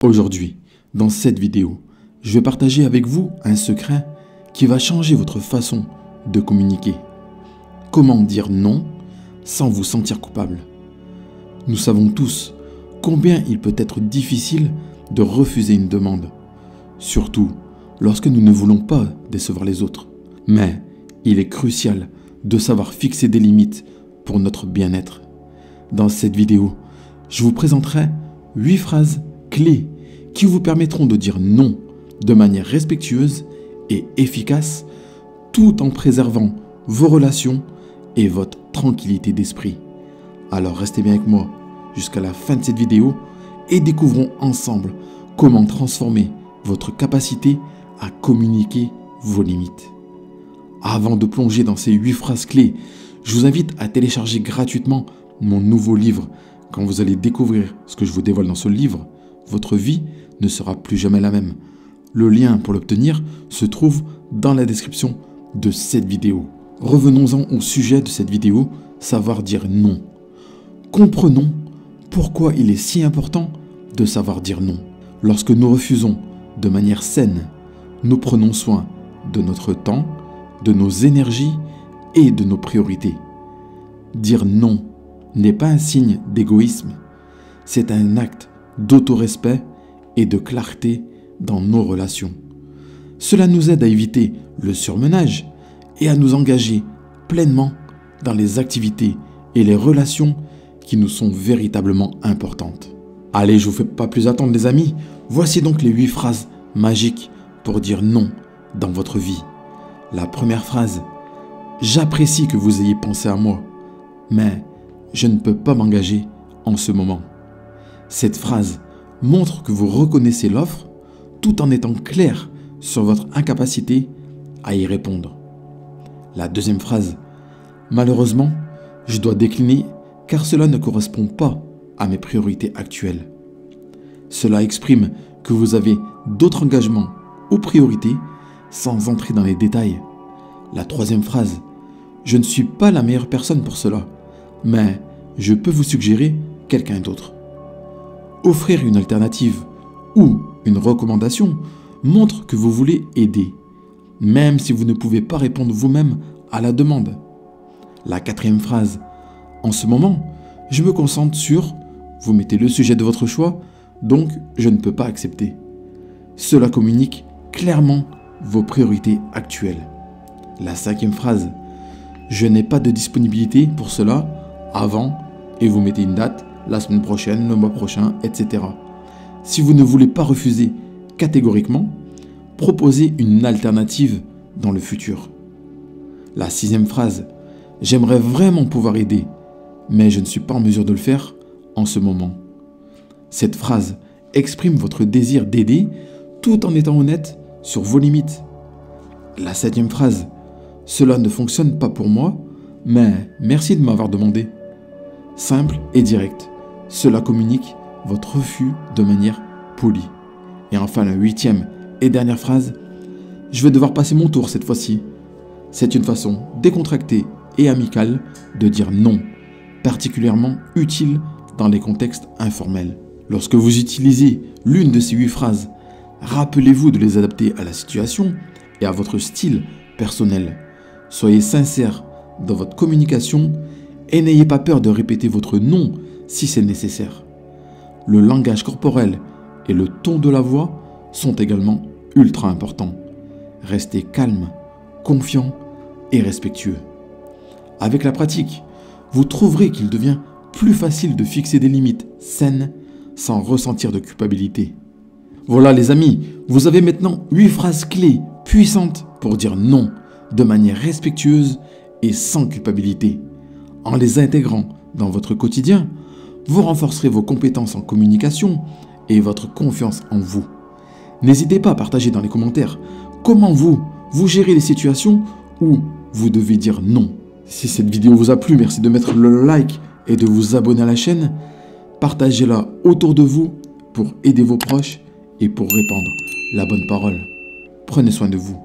Aujourd'hui, dans cette vidéo, je vais partager avec vous un secret qui va changer votre façon de communiquer. Comment dire non sans vous sentir coupable. Nous savons tous combien il peut être difficile de refuser une demande, surtout lorsque nous ne voulons pas décevoir les autres. Mais il est crucial de savoir fixer des limites pour notre bien-être. Dans cette vidéo, je vous présenterai 8 phrases clés qui vous permettront de dire non de manière respectueuse et efficace, tout en préservant vos relations et votre tranquillité d'esprit. Alors restez bien avec moi jusqu'à la fin de cette vidéo et découvrons ensemble comment transformer votre capacité à communiquer vos limites. Avant de plonger dans ces 8 phrases clés, je vous invite à télécharger gratuitement mon nouveau livre. Quand vous allez découvrir ce que je vous dévoile dans ce livre, votre vie ne sera plus jamais la même. Le lien pour l'obtenir se trouve dans la description de cette vidéo. Revenons-en au sujet de cette vidéo, savoir dire non. Comprenons pourquoi il est si important de savoir dire non. Lorsque nous refusons de manière saine, nous prenons soin de notre temps, de nos énergies et de nos priorités. Dire non n'est pas un signe d'égoïsme, c'est un acte d'autorespect et de clarté dans nos relations. Cela nous aide à éviter le surmenage et à nous engager pleinement dans les activités et les relations qui nous sont véritablement importantes. Allez, je ne vous fais pas plus attendre les amis, voici donc les 8 phrases magiques pour dire non dans votre vie. La première phrase: j'apprécie que vous ayez pensé à moi, mais je ne peux pas m'engager en ce moment. Cette phrase montre que vous reconnaissez l'offre tout en étant clair sur votre incapacité à y répondre. La deuxième phrase: malheureusement, je dois décliner car cela ne correspond pas à mes priorités actuelles. Cela exprime que vous avez d'autres engagements ou priorités sans entrer dans les détails. La troisième phrase: je ne suis pas la meilleure personne pour cela, mais je peux vous suggérer quelqu'un d'autre. Offrir une alternative ou une recommandation montre que vous voulez aider, même si vous ne pouvez pas répondre vous-même à la demande. La quatrième phrase: en ce moment, je me concentre sur, vous mettez le sujet de votre choix, donc je ne peux pas accepter. Cela communique clairement vos priorités actuelles. La cinquième phrase: je n'ai pas de disponibilité pour cela avant, et vous mettez une date, la semaine prochaine, le mois prochain, etc. Si vous ne voulez pas refuser catégoriquement, proposez une alternative dans le futur. La sixième phrase: j'aimerais vraiment pouvoir aider, mais je ne suis pas en mesure de le faire en ce moment. Cette phrase exprime votre désir d'aider tout en étant honnête sur vos limites. La septième phrase: cela ne fonctionne pas pour moi, mais merci de m'avoir demandé. Simple et direct, cela communique votre refus de manière polie. Et enfin la huitième et dernière phrase: je vais devoir passer mon tour cette fois-ci. C'est une façon décontractée et amicale de dire non, particulièrement utile dans les contextes informels. Lorsque vous utilisez l'une de ces 8 phrases, rappelez-vous de les adapter à la situation et à votre style personnel. Soyez sincère dans votre communication et n'ayez pas peur de répéter votre non si c'est nécessaire. Le langage corporel et le ton de la voix sont également ultra importants. Restez calme, confiant et respectueux. Avec la pratique, vous trouverez qu'il devient plus facile de fixer des limites saines sans ressentir de culpabilité. Voilà les amis, vous avez maintenant 8 phrases clés puissantes pour dire non de manière respectueuse et sans culpabilité. En les intégrant dans votre quotidien, vous renforcerez vos compétences en communication et votre confiance en vous. N'hésitez pas à partager dans les commentaires comment vous gérez les situations où vous devez dire non. Si cette vidéo vous a plu, merci de mettre le like et de vous abonner à la chaîne. Partagez-la autour de vous pour aider vos proches et pour répandre la bonne parole. Prenez soin de vous.